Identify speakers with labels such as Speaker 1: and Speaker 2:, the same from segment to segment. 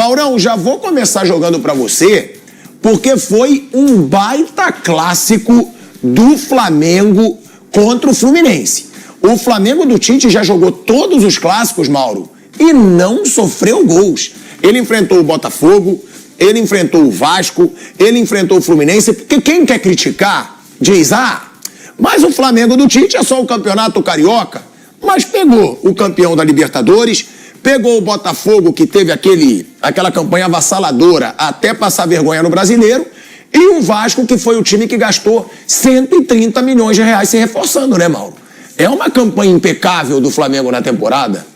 Speaker 1: Maurão, já vou começar jogando pra você, porque foi um baita clássico do Flamengo contra o Fluminense. O Flamengo do Tite já jogou todos os clássicos, Mauro, e não sofreu gols. Ele enfrentou o Botafogo, ele enfrentou o Vasco, ele enfrentou o Fluminense, porque quem quer criticar diz, mas o Flamengo do Tite é só o campeonato carioca. Mas pegou o campeão da Libertadores, pegou o Botafogo, que teve aquela campanha avassaladora até passar vergonha no Brasileiro, e o Vasco, que foi o time que gastou 130 milhões de reais se reforçando, né, Mauro? É uma campanha impecável do Flamengo na temporada?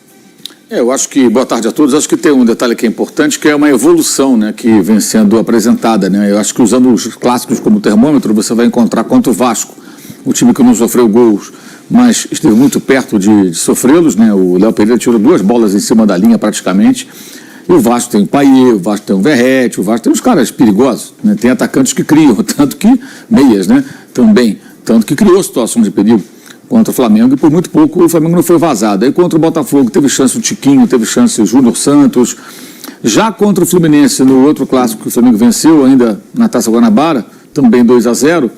Speaker 2: Eu acho que, boa tarde a todos, acho que tem um detalhe que é importante, que é uma evolução, né, que vem sendo apresentada, né? Eu acho que usando os clássicos como termômetro, você vai encontrar contra o Vasco, o time que não sofreu gols, mas esteve muito perto de sofrê-los, né? O Léo Pereira tirou 2 bolas em cima da linha praticamente. E o Vasco tem o Payet, o Vasco tem o Verratti, o Vasco tem uns caras perigosos, né? Tem atacantes que criam, tanto que meias, né? Também, tanto que criou situações de perigo contra o Flamengo, e por muito pouco o Flamengo não foi vazado. Aí contra o Botafogo teve chance o Tiquinho, teve chance o Júnior Santos. Já contra o Fluminense, no outro clássico que o Flamengo venceu, ainda na Taça Guanabara, também 2-0,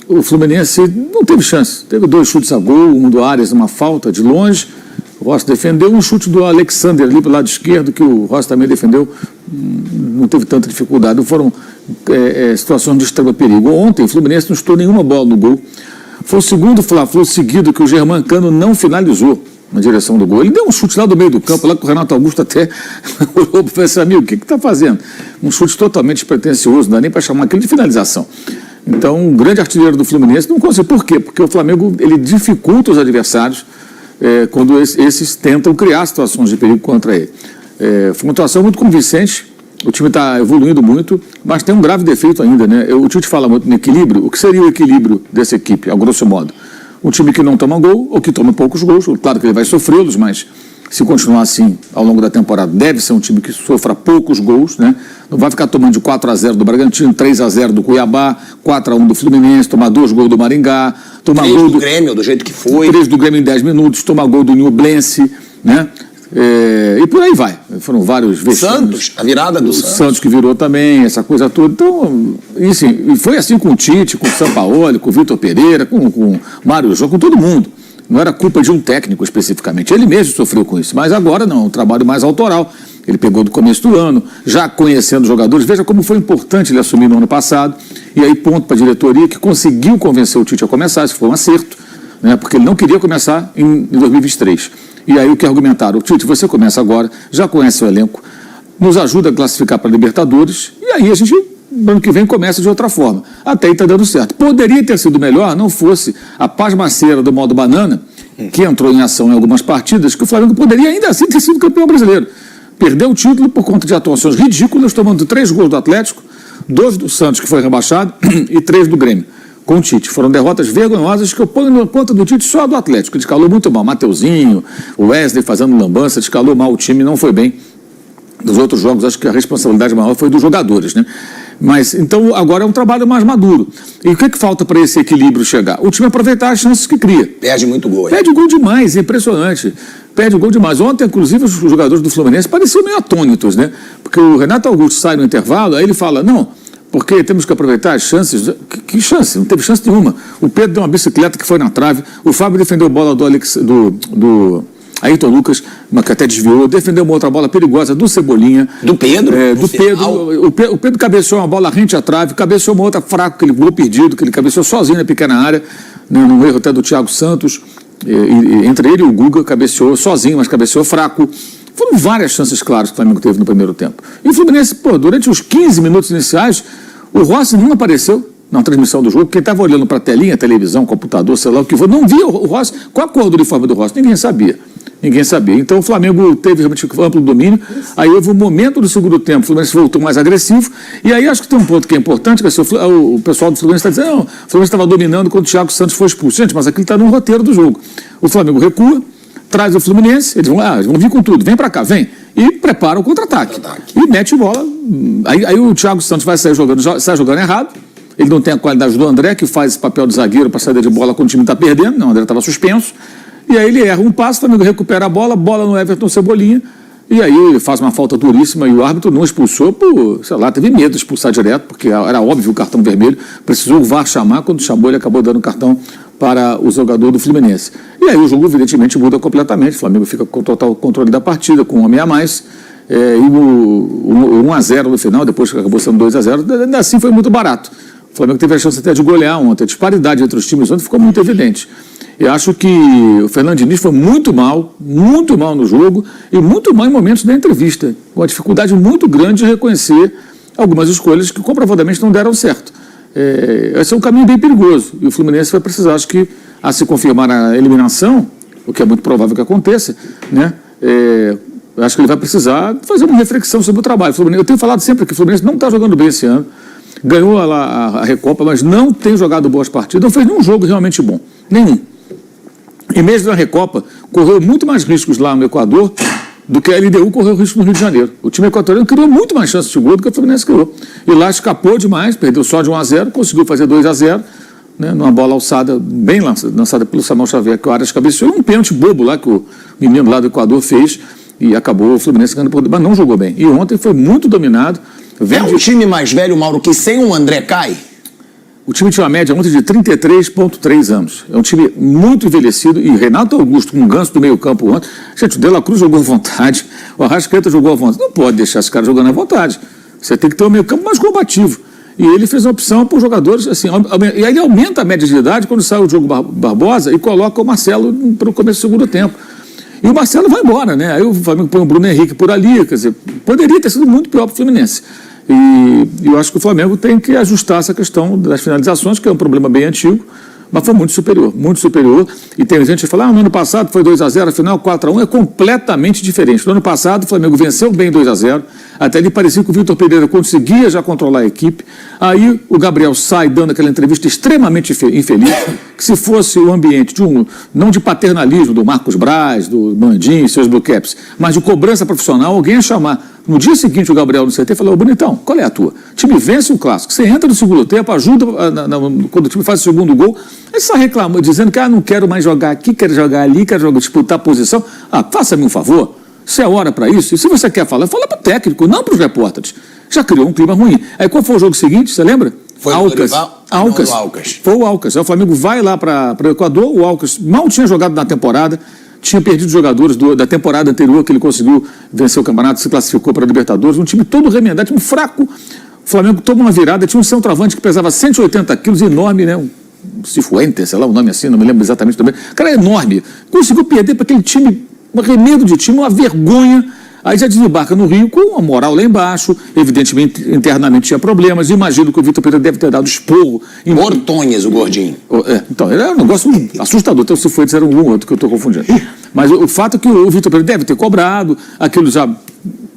Speaker 2: o Fluminense não teve chance. Teve 2 chutes a gol, um do Arias, uma falta de longe. O Rossi defendeu, um chute do Alexander ali pelo lado esquerdo, que o Rossi também defendeu, não teve tanta dificuldade. Foram situações de extremo perigo. Ontem o Fluminense não chutou nenhuma bola no gol. Foi o segundo Fla-Flu seguido que o Germancano não finalizou na direção do gol. Ele deu um chute lá do meio do campo, lá que o Renato Augusto até olhou para esse amigo, o que está fazendo? Um chute totalmente despretensioso, não dá nem para chamar aquilo de finalização. Então, um grande artilheiro do Fluminense não conseguiu. Por quê? Porque o Flamengo ele dificulta os adversários quando esses tentam criar situações de perigo contra ele. Foi uma atuação muito convincente. O time está evoluindo muito, mas tem um grave defeito ainda, né? O Tite fala muito no equilíbrio. O que seria o equilíbrio dessa equipe, a grosso modo? Um time que não toma gol ou que toma poucos gols. Claro que ele vai sofrê-los, mas se continuar assim ao longo da temporada, deve ser um time que sofra poucos gols, né? Não vai ficar tomando de 4-0 do Bragantino, 3-0 do Cuiabá, 4-1 do Fluminense, tomar 2 gols do Maringá, tomar
Speaker 1: 3
Speaker 2: gol
Speaker 1: do Grêmio, do jeito que foi.
Speaker 2: 3 do Grêmio em 10 minutos, tomar gol do Nublense, né? E por aí vai. Foram vários vexames.
Speaker 1: Santos, a virada do
Speaker 2: Santos que virou também, essa coisa toda. Então, e foi assim com o Tite, com o Sampaoli, com o Vitor Pereira, com o Mário Jô, com todo mundo. Não era culpa de um técnico especificamente. Ele mesmo sofreu com isso. Mas agora não, um trabalho mais autoral. Ele pegou do começo do ano, já conhecendo os jogadores. Veja como foi importante ele assumir no ano passado. E aí, ponto para a diretoria, que conseguiu convencer o Tite a começar. Isso foi um acerto, né, porque ele não queria começar em 2023. E aí o que argumentaram? Tite, você começa agora, já conhece o elenco, nos ajuda a classificar para a Libertadores, e aí a gente, no ano que vem, começa de outra forma. Até aí está dando certo. Poderia ter sido melhor, não fosse a pasmaceira do modo banana, que entrou em ação em algumas partidas, que o Flamengo poderia ainda assim ter sido campeão brasileiro. Perdeu o título por conta de atuações ridículas, tomando 3 gols do Atlético, 2 do Santos, que foi rebaixado, e 3 do Grêmio. Com o Tite. Foram derrotas vergonhosas que eu ponho na conta do Tite só do Atlético. Ele escalou muito mal. Mateuzinho, o Wesley fazendo lambança, escalou mal o time, não foi bem. Dos outros jogos, acho que a responsabilidade maior foi dos jogadores, né? Mas, então, agora é um trabalho mais maduro. E o que falta para esse equilíbrio chegar? O time aproveitar as chances que cria.
Speaker 1: Perde muito gol.
Speaker 2: Perde gol demais, é impressionante. Perde gol demais. Ontem, inclusive, os jogadores do Fluminense pareciam meio atônitos, né? Porque o Renato Augusto sai no intervalo, aí ele fala, não, porque temos que aproveitar as chances. Que chance? Não teve chance nenhuma. O Pedro deu uma bicicleta que foi na trave, o Fábio defendeu a bola do Ayrton Lucas, que até desviou, defendeu uma outra bola perigosa do Cebolinha.
Speaker 1: Do Pedro?
Speaker 2: Do Pedro. O Pedro cabeceou uma bola rente à trave, cabeceou uma outra fraca, aquele gol perdido, que ele cabeceou sozinho na pequena área, né, no erro até do Thiago Santos. Entre ele e o Guga, cabeceou sozinho, mas cabeceou fraco. Foram várias chances claras que o Flamengo teve no primeiro tempo. E o Fluminense, durante os 15 minutos iniciais, o Rossi não apareceu na transmissão do jogo. Quem estava olhando para a telinha, televisão, computador, sei lá o que for, não via o Rossi. Qual a cor do uniforme do Rossi? Ninguém sabia. Então o Flamengo teve realmente amplo domínio. Aí houve um momento do segundo tempo, o Fluminense voltou mais agressivo. E aí acho que tem um ponto que é importante, que o pessoal do Fluminense está dizendo, não, o Fluminense estava dominando quando o Thiago Santos foi expulso. Gente, mas aquilo está no roteiro do jogo. O Flamengo recua, traz o Fluminense, eles vão vir com tudo, vem pra cá, vem, e prepara o contra-ataque, e mete bola, aí o Thiago Santos vai sai jogando errado, ele não tem a qualidade do André, que faz esse papel de zagueiro para saída de bola quando o time está perdendo, não, o André estava suspenso, e aí ele erra um passo, o Flamengo recupera a bola no Everton Cebolinha, E aí ele faz uma falta duríssima e o árbitro não expulsou por, sei lá, teve medo de expulsar direto, porque era óbvio o cartão vermelho, precisou o VAR chamar, quando chamou ele acabou dando cartão para o jogador do Fluminense. E aí o jogo evidentemente muda completamente, o Flamengo fica com total controle da partida, com um homem a mais, e o 1-0 no final, depois que acabou sendo 2-0, ainda assim foi muito barato. O Flamengo teve a chance até de golear ontem, a disparidade entre os times ontem ficou muito evidente. Eu acho que o Fernando Diniz foi muito mal no jogo e muito mal em momentos da entrevista, com uma dificuldade muito grande de reconhecer algumas escolhas que comprovadamente não deram certo. Esse é um caminho bem perigoso e o Fluminense vai precisar, acho que, a se confirmar a eliminação, o que é muito provável que aconteça, né? Acho que ele vai precisar fazer uma reflexão sobre o trabalho. Eu tenho falado sempre que o Fluminense não está jogando bem esse ano, ganhou a Recopa, mas não tem jogado boas partidas, não fez nenhum jogo realmente bom, nenhum. E mesmo na Recopa, correu muito mais riscos lá no Equador do que a LDU correu risco no Rio de Janeiro. O time equatoriano criou muito mais chances de gol do que o Fluminense criou. E lá escapou demais, perdeu só de 1-0, conseguiu fazer 2-0, né, numa bola alçada, bem lançada pelo Samuel Xavier, que o Arias cabeceou, um pênalti bobo lá que o menino lá do Equador fez, e acabou o Fluminense ganhando por... mas não jogou bem. E ontem foi muito dominado.
Speaker 1: É um time mais velho, Mauro, que sem o André Cai?
Speaker 2: O time tinha uma média ontem de 33,3 anos. É um time muito envelhecido. E Renato Augusto, com um ganso do meio campo ontem. Gente, o De La Cruz jogou à vontade. O Arrascaeta jogou à vontade. Não pode deixar esse cara jogando à vontade. Você tem que ter um meio campo mais combativo. E ele fez a opção por jogadores, assim, e aí ele aumenta a média de idade quando sai o Diogo Barbosa e coloca o Marcelo para o começo do segundo tempo. E o Marcelo vai embora, né? Aí o Flamengo põe o Bruno Henrique por ali, quer dizer, poderia ter sido muito pior para o Fluminense. E eu acho que o Flamengo tem que ajustar essa questão das finalizações, que é um problema bem antigo, mas foi muito superior, muito superior. E tem gente que fala, no ano passado foi 2-0, afinal 4-1, é completamente diferente. No ano passado o Flamengo venceu bem 2-0, até ali parecia que o Vitor Pereira conseguia já controlar a equipe. Aí o Gabriel sai dando aquela entrevista extremamente infeliz, que se fosse o ambiente não de paternalismo do Marcos Braz, do Bandinho e seus blue caps, mas de cobrança profissional, alguém ia chamar. No dia seguinte, o Gabriel no CT falou, bonitão, qual é a tua? O time vence um clássico, você entra no segundo tempo, ajuda quando o time faz o segundo gol, aí você reclama, dizendo que não quero mais jogar aqui, quero jogar ali, quero disputar a posição. Faça-me um favor, se é hora para isso, e se você quer falar, fala para o técnico, não para os repórteres. Já criou um clima ruim. Aí qual foi o jogo seguinte, você lembra?
Speaker 1: Foi
Speaker 2: Alcas. Foi o Alcas. Aí o Flamengo vai lá para o Equador, o Alcas mal tinha jogado na temporada, tinha perdido jogadores da temporada anterior que ele conseguiu vencer o campeonato, se classificou para a Libertadores, um time todo remendado, time fraco. O Flamengo toma uma virada, tinha um centroavante que pesava 180 quilos, enorme, né? Cifuentes, sei lá o nome assim, não me lembro exatamente também. O cara é enorme. Conseguiu perder para aquele time, um remedo de time, uma vergonha. Aí já desembarca no Rio com a moral lá embaixo, evidentemente internamente tinha problemas, imagino que o Vitor Pereira deve ter dado esporro.
Speaker 1: Ortonhas, o gordinho.
Speaker 2: Então, era um negócio assustador, então se foi dizer um outro que eu estou confundindo. Mas o fato é que o Vitor Pereira deve ter cobrado, aquilo já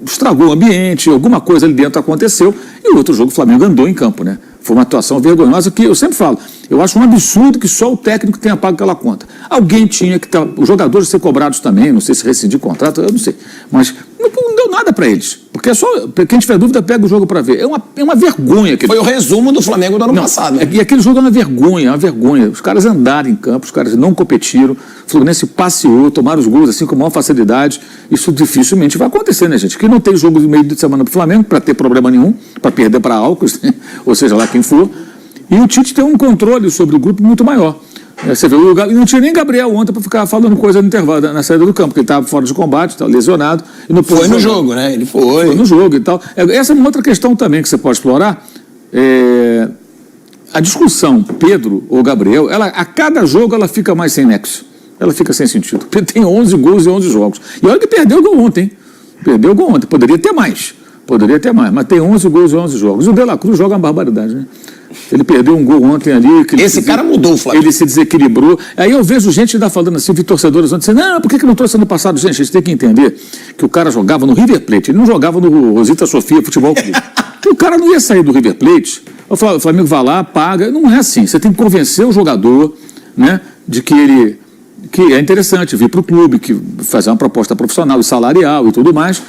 Speaker 2: estragou o ambiente, alguma coisa ali dentro aconteceu, e o outro jogo o Flamengo andou em campo, né? Foi uma atuação vergonhosa que eu sempre falo, eu acho um absurdo que só o técnico tenha pago aquela conta. Alguém tinha que estar, os jogadores ser cobrados também, não sei se rescindir contrato, eu não sei, mas não deu nada para eles, porque é só, quem tiver dúvida pega o jogo para ver, é uma vergonha.
Speaker 1: Foi o resumo do Flamengo do ano passado. Né?
Speaker 2: E aquele jogo é uma vergonha, os caras andaram em campo, os caras não competiram, o Fluminense passeou, tomaram os gols assim com maior facilidade, isso dificilmente vai acontecer, né, gente? Que não tem jogo no meio de semana pro Flamengo para ter problema nenhum, para perder para Alcas, ou seja lá quem for, e o Tite tem um controle sobre o grupo muito maior. Você vê, não tinha nem Gabriel ontem para ficar falando coisa no intervalo, na saída do campo, porque ele estava fora de combate, estava lesionado. E não
Speaker 1: foi no jogo, né? Ele foi
Speaker 2: no jogo e tal. Essa é uma outra questão também que você pode explorar. A discussão Pedro ou Gabriel, a cada jogo ela fica mais sem nexo. Ela fica sem sentido. Pedro tem 11 gols e 11 jogos. E olha que perdeu o gol ontem, hein? Perdeu o gol ontem. Poderia ter mais, mas tem 11 gols e 11 jogos. E o De La Cruz joga uma barbaridade, né? Ele perdeu um gol ontem ali.
Speaker 1: Esse cara mudou o Flamengo.
Speaker 2: Ele se desequilibrou. Aí eu vejo gente ainda falando assim, vi torcedores ontem dizendo, não, por que não trouxe ano passado? Gente, a gente tem que entender que o cara jogava no River Plate, ele não jogava no Rosita Sofia Futebol Clube. O cara não ia sair do River Plate, o Flamengo vai lá, paga. Não é assim. Você tem que convencer o jogador, né, de que é interessante vir para o clube, que fazer uma proposta profissional e salarial e tudo mais.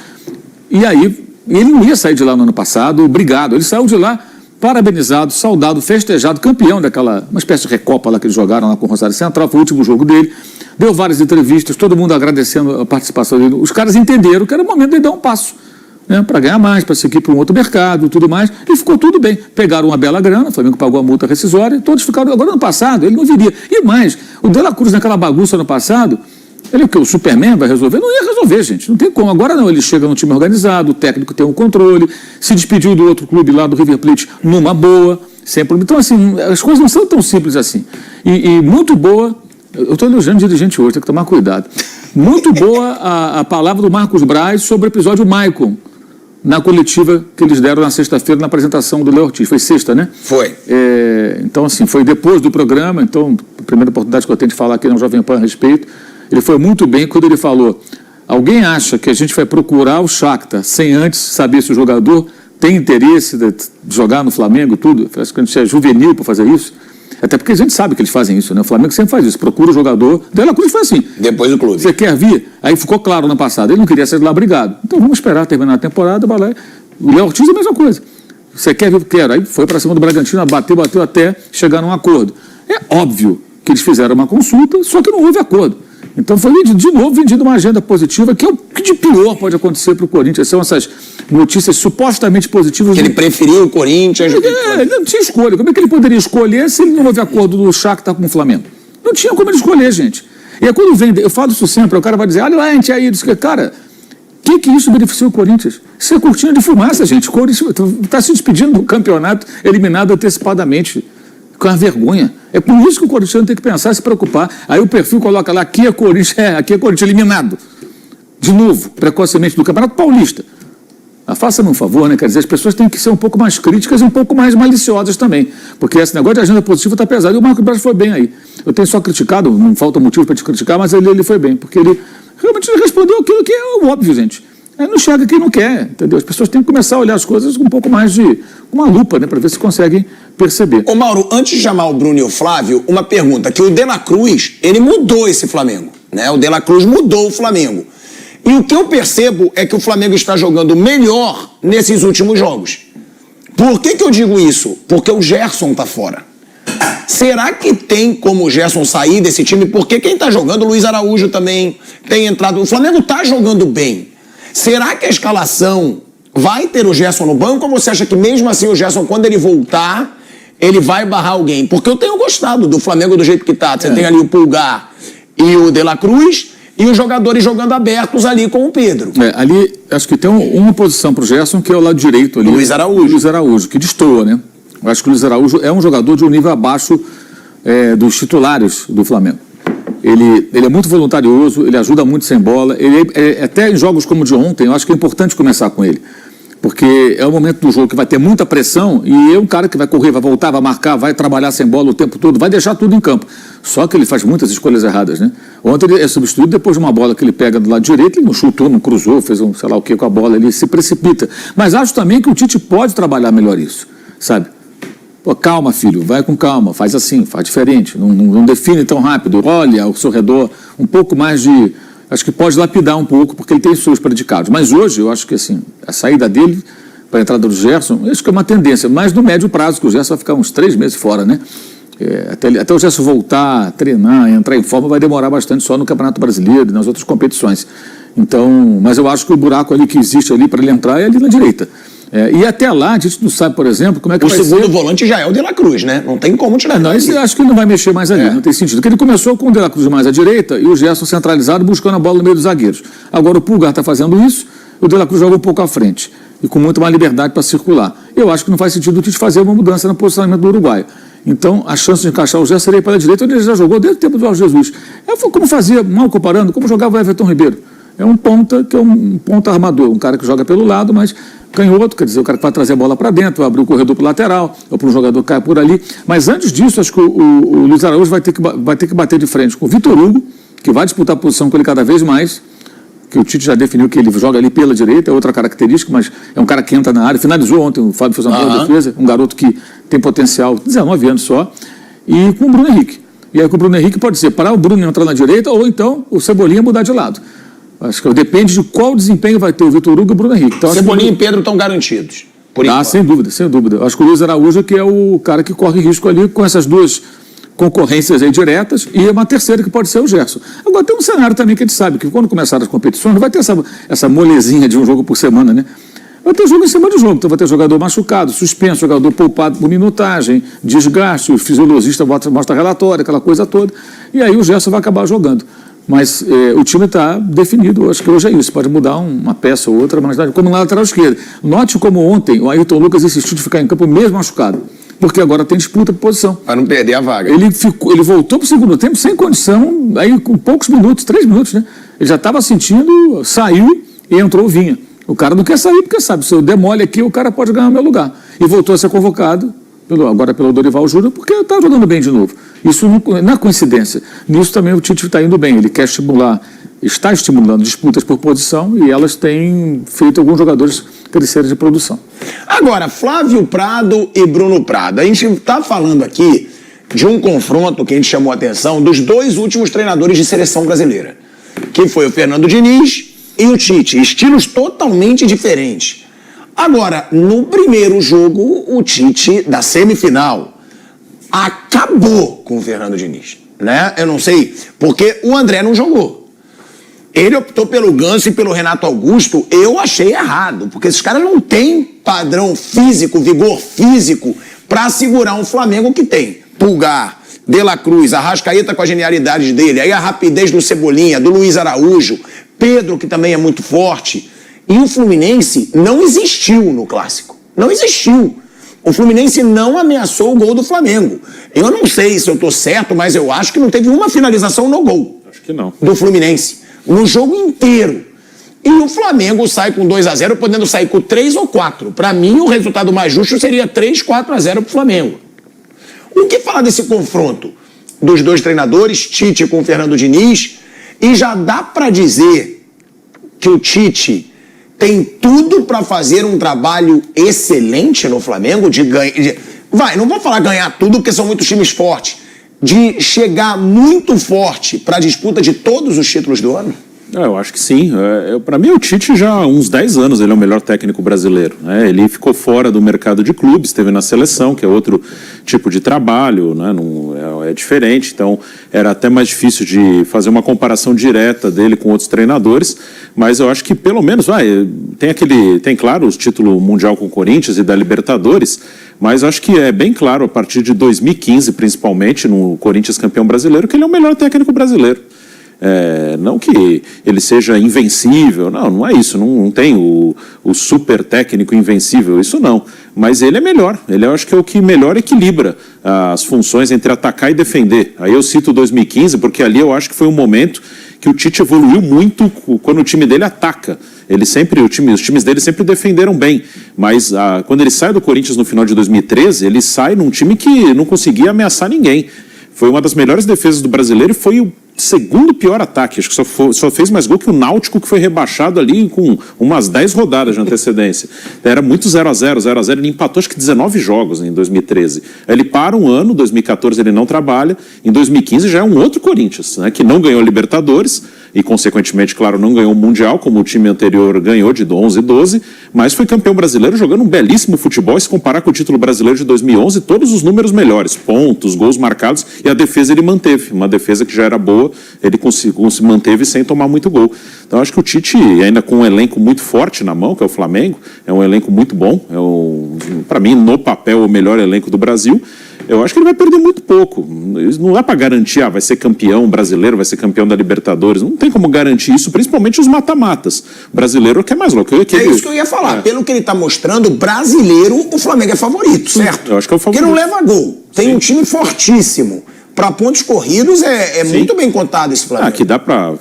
Speaker 2: E aí, ele não ia sair de lá no ano passado, obrigado. Ele saiu de lá parabenizado, saudado, festejado, campeão daquela, uma espécie de recopa lá que eles jogaram lá com o Rosário Central, foi o último jogo dele. deu várias entrevistas, todo mundo agradecendo a participação dele. Os caras entenderam que era o momento de dar um passo, né, para ganhar mais, para seguir para um outro mercado e tudo mais, e ficou tudo bem. Pegaram uma bela grana, o Flamengo pagou a multa rescisória, todos ficaram. Agora, no passado, ele não viria. E mais, o De La Cruz, naquela bagunça no passado, ele o quê? O Superman vai resolver? Não ia resolver, gente. Não tem como. Agora não, ele chega num time organizado, o técnico tem um controle, se despediu do outro clube lá do River Plate numa boa, sempre. Então, assim, as coisas não são tão simples assim. E muito boa, eu estou elogiando o dirigente hoje, tem que tomar cuidado. Muito boa a palavra do Marcos Braz sobre o episódio Maicon, na coletiva que eles deram na sexta-feira, na apresentação do Léo Ortiz. Foi sexta, né?
Speaker 1: Foi.
Speaker 2: Então, assim, foi depois do programa, então, a primeira oportunidade que eu tenho de falar aqui no Jovem Pan a respeito. Ele foi muito bem quando ele falou: alguém acha que a gente vai procurar o Shakhtar sem antes saber se o jogador tem interesse de jogar no Flamengo e tudo? Acho que a gente é juvenil para fazer isso. Até porque a gente sabe que eles fazem isso, né? O Flamengo sempre faz isso, procura o jogador. De La Cruz foi assim.
Speaker 1: Depois do clube.
Speaker 2: Você quer vir? Aí ficou claro no passado, ele não queria sair de lá obrigado. Então vamos esperar terminar a temporada, vai lá. O Léo Ortiz é a mesma coisa. Você quer vir? Quero. Aí foi para cima do Bragantino, bateu até chegar num acordo. É óbvio que eles fizeram uma consulta, só que não houve acordo. Então foi de novo vendido uma agenda positiva, que é o que de pior pode acontecer para o Corinthians. São essas notícias supostamente positivas.
Speaker 1: Que ele preferiu o Corinthians.
Speaker 2: Ele não tinha escolha. Como é que ele poderia escolher se ele não houve acordo do Shakhtar com o Flamengo? Não tinha como ele escolher, gente. E aí quando vem, eu falo isso sempre, o cara vai dizer, olha lá, a gente aí, cara, o que isso beneficia o Corinthians? Isso é cortina de fumaça, gente. O Corinthians está se despedindo do campeonato eliminado antecipadamente. Com a vergonha. É por isso que o Corinthians tem que pensar e se preocupar. Aí o perfil coloca lá, aqui é Corinthians eliminado. De novo, precocemente do Campeonato Paulista. Faça-me um favor, né? Quer dizer, as pessoas têm que ser um pouco mais críticas e um pouco mais maliciosas também. Porque esse negócio de agenda positiva está pesado. E o Marcos Braz foi bem aí. Eu tenho só criticado, não falta motivo para te criticar, mas ele foi bem. Porque ele realmente respondeu aquilo que é o óbvio, gente. Aí não chega quem não quer, entendeu? As pessoas têm que começar a olhar as coisas com um pouco mais de uma lupa, né? Para ver se conseguem perceber.
Speaker 1: Ô Mauro, antes de chamar o Bruno e o Flávio, uma pergunta, que o De La Cruz, ele mudou esse Flamengo, né? O De La Cruz mudou o Flamengo. E o que eu percebo é que o Flamengo está jogando melhor nesses últimos jogos. Por que eu digo isso? Porque o Gerson tá fora. Será que tem como o Gerson sair desse time? Porque quem tá jogando, o Luiz Araújo também tem entrado. O Flamengo tá jogando bem. Será que a escalação vai ter o Gerson no banco, ou você acha que mesmo assim o Gerson, quando ele voltar, ele vai barrar alguém? Porque eu tenho gostado do Flamengo do jeito que tá. Você tem ali o Pulgar e o De La Cruz, e os jogadores jogando abertos ali com o Pedro.
Speaker 2: Ali, acho que tem uma posição pro Gerson, que é o lado direito ali.
Speaker 1: Luiz Araújo.
Speaker 2: Luiz Araújo, que destoa, né? Eu acho que o Luiz Araújo é um jogador de um nível abaixo dos titulares do Flamengo. Ele é muito voluntarioso, ele ajuda muito sem bola. Até em jogos como o de ontem, eu acho que é importante começar com ele. Porque é o momento do jogo que vai ter muita pressão e é um cara que vai correr, vai voltar, vai marcar, vai trabalhar sem bola o tempo todo, vai deixar tudo em campo. Só que ele faz muitas escolhas erradas, né? Ontem ele é substituído depois de uma bola que ele pega do lado direito, ele não chutou, não cruzou, fez um sei lá o que com a bola, ele se precipita. Mas acho também que o Tite pode trabalhar melhor isso, sabe? Pô, calma, filho, vai com calma, faz assim, faz diferente, não define tão rápido, olha ao seu redor, um pouco mais de... Acho que pode lapidar um pouco, porque ele tem seus predicados. Mas hoje, eu acho que assim, a saída dele para a entrada do Gerson, acho que é uma tendência, mas no médio prazo, que o Gerson vai ficar uns 3 meses fora, né? Até o Gerson voltar, treinar, entrar em forma, vai demorar bastante só no Campeonato Brasileiro e nas outras competições. Então, mas eu acho que o buraco ali que existe ali para ele entrar é ali na direita. E até lá, a gente não sabe, por exemplo, como é que vai ser...
Speaker 1: O segundo volante já é o De La Cruz, né? Não tem como tirar.
Speaker 2: Não, esse acho que ele não vai mexer mais ali, não tem sentido. Porque ele começou com o De La Cruz mais à direita e o Gerson centralizado buscando a bola no meio dos zagueiros. Agora o Pulgar está fazendo isso, o De La Cruz joga um pouco à frente e com muito mais liberdade para circular. Eu acho que não faz sentido o Tite fazer uma mudança no posicionamento do Uruguai. Então, a chance de encaixar o Gerson seria pela direita, onde ele já jogou desde o tempo do Jorge Jesus. Como fazia, mal comparando, como jogava o Everton Ribeiro. É um ponta, que é um ponta armador, um cara que joga pelo lado, mas canhoto, quer dizer, o cara que vai trazer a bola para dentro, vai abrir o corredor para o lateral, ou para um jogador que cai por ali. Mas antes disso, acho que o Luiz Araújo vai ter que bater de frente com o Vitor Hugo, que vai disputar a posição com ele cada vez mais, que o Tite já definiu que ele joga ali pela direita, é outra característica, mas é um cara que entra na área. Finalizou ontem, o Fábio fez uma boa defesa, um garoto que tem potencial, 19 anos só, e com o Bruno Henrique. E aí com o Bruno Henrique pode ser parar o Bruno entrar na direita, ou então o Cebolinha mudar de lado. Acho que depende de qual desempenho vai ter o Vitor Hugo e o Bruno Henrique. Então,
Speaker 1: Cebolinha e Pedro estão garantidos. Por
Speaker 2: sem dúvida, sem dúvida. Acho que o Luiz Araújo que é o cara que corre risco ali com concorrências aí diretas, e uma terceira que pode ser o Gerson. Agora tem um cenário também que a gente sabe, que quando começar as competições, não vai ter essa molezinha de um jogo por semana, né? Vai ter jogo em cima de jogo, então vai ter jogador machucado, suspenso, jogador poupado por minutagem, desgaste, o fisiologista mostra relatório, aquela coisa toda, e aí o Gerson vai acabar jogando. Mas o time está definido, acho que hoje é isso, pode mudar uma peça ou outra, mas como na lateral esquerda. Note como ontem o Ayrton Lucas insistiu de ficar em campo mesmo machucado, porque agora tem disputa por posição.
Speaker 1: Para não perder a vaga.
Speaker 2: Ele voltou para o segundo tempo sem condição, aí com poucos minutos, 3 minutos, né? Ele já estava sentindo, saiu e entrou o Vinha. O cara não quer sair porque sabe, se eu demole aqui, o cara pode ganhar o meu lugar. E voltou a ser convocado, agora pelo Dorival Júnior, porque está jogando bem de novo. Isso não é coincidência. Nisso também o Tite está indo bem. Ele quer está estimulando disputas por posição e elas têm feito alguns jogadores crescerem de produção.
Speaker 1: Agora, Flávio Prado e Bruno Prado. A gente está falando aqui de um confronto que a gente chamou a atenção dos 2 últimos treinadores de seleção brasileira, que foi o Fernando Diniz e o Tite, estilos totalmente diferentes. Agora, no primeiro jogo, o Tite, da semifinal, acabou com o Fernando Diniz, né? Eu não sei, porque o André não jogou. Ele optou pelo Ganso e pelo Renato Augusto, eu achei errado, porque esses caras não têm padrão físico, vigor físico, para segurar um Flamengo que tem Pulgar, De La Cruz, Arrascaeta com a genialidade dele, aí a rapidez do Cebolinha, do Luiz Araújo, Pedro, que também é muito forte. E o Fluminense não existiu no Clássico. Não existiu. O Fluminense não ameaçou o gol do Flamengo. Eu não sei se eu estou certo, mas eu acho que não teve uma finalização no gol.
Speaker 3: Acho que não.
Speaker 1: Do Fluminense. No jogo inteiro. E o Flamengo sai com 2-0, podendo sair com 3 ou 4. Para mim, o resultado mais justo seria 3-4-0 para o Flamengo. O que falar desse confronto dos 2 treinadores, Tite com o Fernando Diniz? E já dá para dizer que o Tite tem tudo para fazer um trabalho excelente no Flamengo, de ganhar... não vou falar ganhar tudo, porque são muitos times fortes, de chegar muito forte para a disputa de todos os títulos do ano?
Speaker 3: Eu acho que sim. Para mim, o Tite já há uns 10 anos ele é o melhor técnico brasileiro. Né? Ele ficou fora do mercado de clubes, esteve na seleção, que é outro tipo de trabalho, né? Não, é diferente. Então, era até mais difícil de fazer uma comparação direta dele com outros treinadores. Mas eu acho que, pelo menos, tem claro, o título mundial com o Corinthians e da Libertadores, mas acho que é bem claro, a partir de 2015, principalmente, no Corinthians campeão brasileiro, que ele é o melhor técnico brasileiro. Não que ele seja invencível, não é isso, não tem o super técnico invencível, isso não, mas ele é melhor, ele eu acho que é o que melhor equilibra as funções entre atacar e defender. Aí eu cito 2015 porque ali eu acho que foi um momento que o Tite evoluiu muito quando o time dele ataca. Os times dele sempre defenderam bem, mas quando ele sai do Corinthians no final de 2013, ele sai num time que não conseguia ameaçar ninguém. Foi uma das melhores defesas do brasileiro e foi o segundo pior ataque. Acho que só fez mais gol que o Náutico, que foi rebaixado ali com umas 10 rodadas de antecedência. Era muito 0-0, 0-0. Ele empatou acho que 19 jogos em 2013. Ele para um ano, 2014 ele não trabalha. Em 2015 já é um outro Corinthians, né, que não ganhou a Libertadores e, consequentemente, claro, não ganhou o Mundial, como o time anterior ganhou de 11 e 12, mas foi campeão brasileiro jogando um belíssimo futebol. E se comparar com o título brasileiro de 2011, todos os números melhores, pontos, gols marcados, e a defesa ele manteve. Uma defesa que já era boa, ele se manteve sem tomar muito gol. Então acho que o Tite, ainda com um elenco muito forte na mão, que é o Flamengo, é um elenco muito bom, para mim, no papel, o melhor elenco do Brasil. Eu acho que ele vai perder muito pouco. Não é para garantir, vai ser campeão brasileiro, vai ser campeão da Libertadores. Não tem como garantir isso, principalmente os mata-matas. O brasileiro que é mais louco.
Speaker 1: É isso que eu ia falar. Pelo que ele está mostrando, brasileiro, o Flamengo é favorito, certo?
Speaker 3: Eu acho que é o favorito.
Speaker 1: Porque não leva gol. Tem um time fortíssimo. Para pontos corridos é muito bem contado esse Flamengo.
Speaker 3: Que dá para...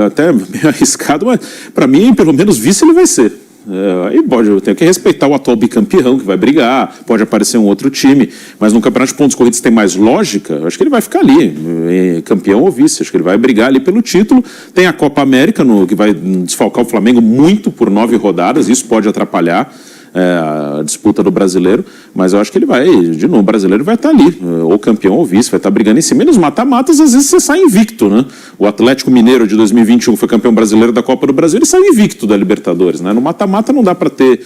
Speaker 3: até meio arriscado, mas para mim, pelo menos, vice ele vai ser. Eu tenho que respeitar o atual bicampeão que vai brigar, pode aparecer um outro time, mas no campeonato de pontos corridos tem mais lógica, acho que ele vai ficar ali, campeão ou vice, acho que ele vai brigar ali pelo título. Tem a Copa América, que vai desfalcar o Flamengo muito por 9 rodadas, isso pode atrapalhar a disputa do brasileiro, mas eu acho que ele vai, de novo, o brasileiro vai estar ali, ou campeão ou vice, vai estar brigando em cima. E nos mata-matas, às vezes você sai invicto, né? O Atlético Mineiro de 2021 foi campeão brasileiro da Copa do Brasil, ele saiu invicto da Libertadores, né? No mata-mata não dá para ter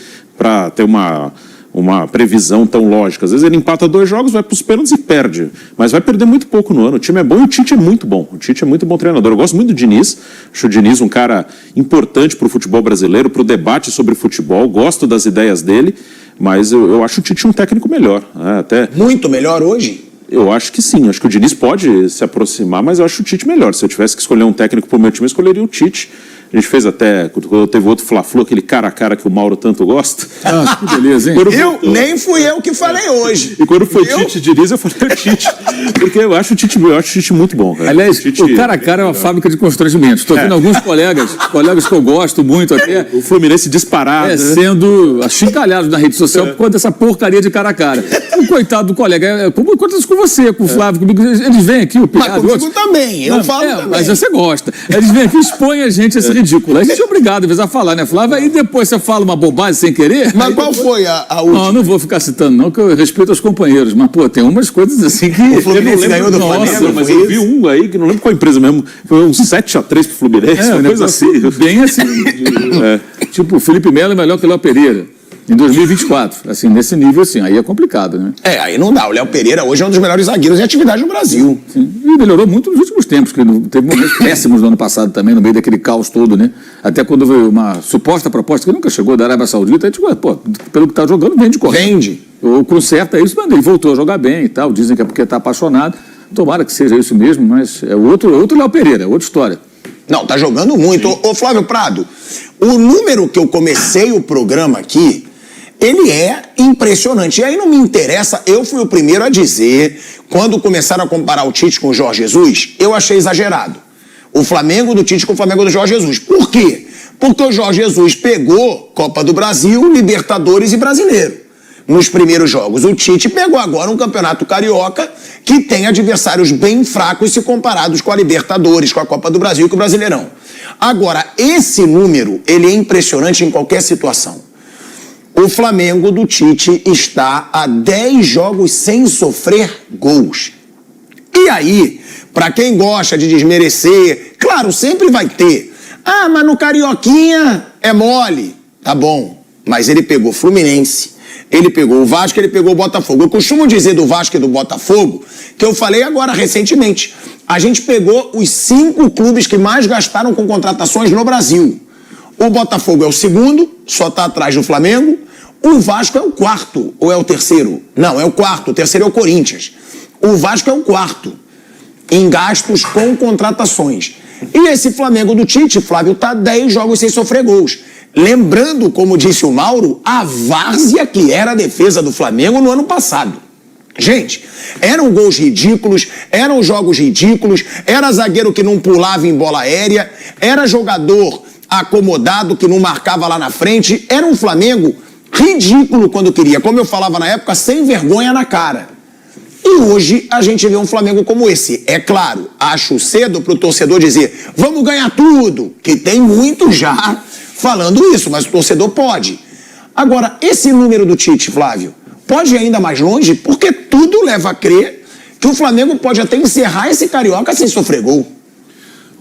Speaker 3: uma previsão tão lógica. Às vezes ele empata 2 jogos, vai para os pênaltis e perde. Mas vai perder muito pouco no ano. O time é bom e o Tite é muito bom. O Tite é muito bom treinador. Eu gosto muito do Diniz. Acho o Diniz um cara importante para o futebol brasileiro, para o debate sobre futebol. Gosto das ideias dele, mas eu acho o Tite um técnico melhor. Até... Muito melhor hoje? Eu acho que sim. Acho que o Diniz pode se aproximar, mas eu acho o Tite melhor. Se eu tivesse que escolher um técnico para o meu time, eu escolheria o Tite. A gente fez até, quando teve outro Fla-Flu, aquele cara a cara que o Mauro tanto gosta.
Speaker 2: Ah, que beleza, hein?
Speaker 1: Nem fui eu que falei hoje.
Speaker 3: E quando foi Tite e Diniz, eu falei o Tite. Porque eu acho o Tite muito bom, cara.
Speaker 2: Aliás,
Speaker 3: o
Speaker 2: cara a cara é uma fábrica de constrangimentos. Estou vendo alguns colegas que eu gosto muito até.
Speaker 3: O Fluminense disparado.
Speaker 2: Sendo achincalhados na rede social por conta dessa porcaria de cara a cara. O coitado do colega, como acontece com você, com o Flávio, comigo, eles vêm aqui, o Piado.
Speaker 1: Mas comigo também, eu falo também.
Speaker 2: Mas você gosta. Eles vêm aqui e expõem a gente esse ridículo. A gente é obrigado, às vezes, a falar, né, Flávio? Aí depois você fala uma bobagem sem querer.
Speaker 1: Mas qual foi a última?
Speaker 2: Não vou ficar citando, não, que eu respeito aos companheiros. Mas, pô, tem umas coisas assim que.
Speaker 1: O Fluminense ganhou do Flamengo,
Speaker 3: mas eu vi um aí, que não lembro qual empresa mesmo. Foi um 7-3 pro Fluminense, uma coisa assim.
Speaker 2: Bem assim. Tipo, o Felipe Melo é melhor que o Léo Pereira. Em 2024, assim, nesse nível, assim, aí é complicado, né?
Speaker 1: Aí não dá. O Léo Pereira hoje é um dos melhores zagueiros em atividade no Brasil.
Speaker 2: Sim. E melhorou muito nos últimos tempos, que teve momentos péssimos no ano passado também, no meio daquele caos todo, né? Até quando veio uma suposta proposta que nunca chegou da Arábia Saudita, a gente, pô, pelo que tá jogando, vende correto.
Speaker 1: Vende.
Speaker 2: O conserta é isso, mas ele voltou a jogar bem e tal, dizem que é porque tá apaixonado. Tomara que seja isso mesmo, mas é outro Léo Pereira, é outra história.
Speaker 1: Não, tá jogando muito. Ô Flávio Prado, o número que eu comecei o programa aqui, ele é impressionante. E aí não me interessa, eu fui o primeiro a dizer, quando começaram a comparar o Tite com o Jorge Jesus, eu achei exagerado. O Flamengo do Tite com o Flamengo do Jorge Jesus. Por quê? Porque o Jorge Jesus pegou Copa do Brasil, Libertadores e Brasileiro nos primeiros jogos. O Tite pegou agora um campeonato carioca que tem adversários bem fracos se comparados com a Libertadores, com a Copa do Brasil e com o Brasileirão. Agora, esse número, ele é impressionante em qualquer situação. O Flamengo do Tite está a 10 jogos sem sofrer gols. E aí, para quem gosta de desmerecer, claro, sempre vai ter. Ah, mas no Carioquinha é mole. Tá bom, mas ele pegou Fluminense, ele pegou o Vasco, ele pegou o Botafogo. Eu costumo dizer do Vasco e do Botafogo, que eu falei agora recentemente. A gente pegou os 5 clubes que mais gastaram com contratações no Brasil. O Botafogo é o segundo, só está atrás do Flamengo. O Vasco é o quarto, ou é o terceiro? Não, é o quarto, o terceiro é o Corinthians. O Vasco é o quarto em gastos com contratações. E esse Flamengo do Tite, Flávio, está 10 jogos sem sofrer gols. Lembrando, como disse o Mauro, a várzea que era a defesa do Flamengo no ano passado. Gente, eram gols ridículos, eram jogos ridículos, era zagueiro que não pulava em bola aérea, era jogador acomodado que não marcava lá na frente, era um Flamengo ridículo quando queria, como eu falava na época, sem vergonha na cara. E hoje a gente vê um Flamengo como esse. É claro, acho cedo para o torcedor dizer, vamos ganhar tudo, que tem muito já falando isso, mas o torcedor pode. Agora, esse número do Tite, Flávio, pode ir ainda mais longe, porque tudo leva a crer que o Flamengo pode até encerrar esse Carioca sem sofrer gol.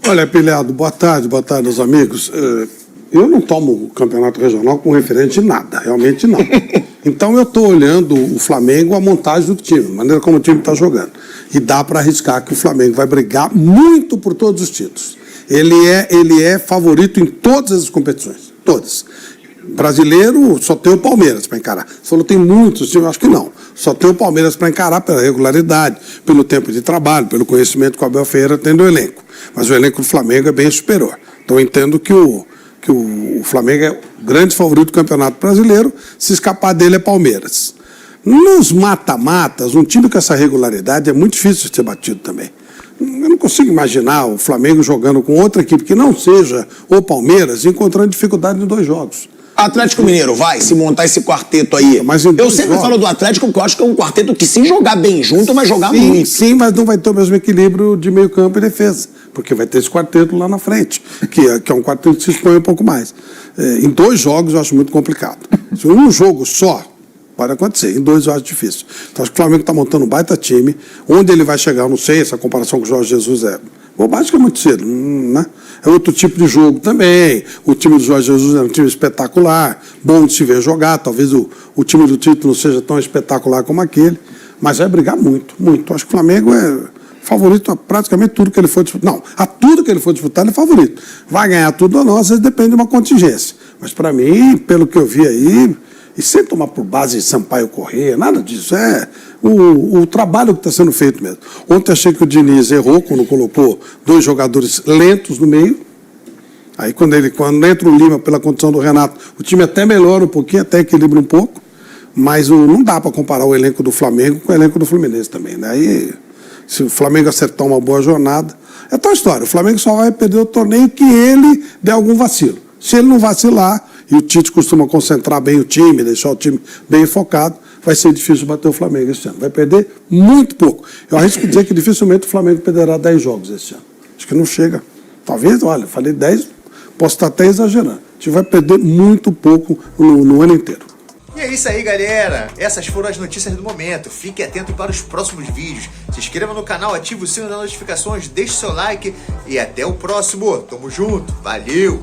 Speaker 4: Olha, Pilhado, boa tarde aos amigos. Eu não tomo o campeonato regional com referente de nada, realmente não. Então eu estou olhando o Flamengo, a montagem do time, a maneira como o time está jogando. E dá para arriscar que o Flamengo vai brigar muito por todos os títulos. Ele é favorito em todas as competições, todas. Brasileiro só tem o Palmeiras para encarar. Você falou, tem muitos, eu acho que não. Só tem o Palmeiras para encarar pela regularidade, pelo tempo de trabalho, pelo conhecimento que o Abel Ferreira tem do elenco. Mas o elenco do Flamengo é bem superior. Então eu entendo que o Flamengo é o grande favorito do Campeonato Brasileiro, se escapar dele é Palmeiras. Nos mata-matas, um time com essa regularidade é muito difícil de ser batido também. Eu não consigo imaginar o Flamengo jogando com outra equipe que não seja o Palmeiras, encontrando dificuldade em 2 jogos.
Speaker 1: Atlético Mineiro, vai se montar esse quarteto aí.
Speaker 4: Mas
Speaker 1: eu sempre falo do Atlético porque eu acho que é um quarteto que, se jogar bem junto, vai jogar muito.
Speaker 4: Sim, mas não vai ter o mesmo equilíbrio de meio campo e defesa, porque vai ter esse quarteto lá na frente, que é um quarteto que se expõe um pouco mais. Em 2 jogos eu acho muito complicado. Se um jogo só, Pode acontecer. Em 2 eu acho difícil. Então acho que o Flamengo está montando um baita time. Onde ele vai chegar, eu não sei. Essa comparação com o Jorge Jesus é bobagem, que é muito cedo, né? É outro tipo de jogo também. O time do Jorge Jesus é um time espetacular, bom de se ver jogar. Talvez o time do Tite não seja tão espetacular como aquele, mas vai brigar muito, muito. Acho que o Flamengo é favorito a praticamente tudo que ele for disputar. Não, a tudo que ele for disputar, ele é favorito. Vai ganhar tudo ou não, às vezes depende de uma contingência. Mas para mim, pelo que eu vi aí, e sem tomar por base Sampaio Corrêa, nada disso. É o trabalho que está sendo feito mesmo. Ontem achei que o Diniz errou quando colocou 2 jogadores lentos no meio. Aí quando entra o Lima pela condição do Renato, o time até melhora um pouquinho, até equilibra um pouco. Mas não dá para comparar o elenco do Flamengo com o elenco do Fluminense também. Né? Aí, se o Flamengo acertar uma boa jornada, é tal história. O Flamengo só vai perder o torneio que ele der algum vacilo. Se ele não vacilar, e o Tite costuma concentrar bem o time, deixar o time bem focado, vai ser difícil bater o Flamengo esse ano. Vai perder muito pouco. Eu arrisco dizer que dificilmente o Flamengo perderá 10 jogos esse ano. Acho que não chega. Talvez, olha, falei 10, posso estar até exagerando. A gente vai perder muito pouco no ano inteiro.
Speaker 5: E é isso aí, galera. Essas foram as notícias do momento. Fique atento para os próximos vídeos. Se inscreva no canal, ative o sino das notificações, deixe seu like e até o próximo. Tamo junto. Valeu!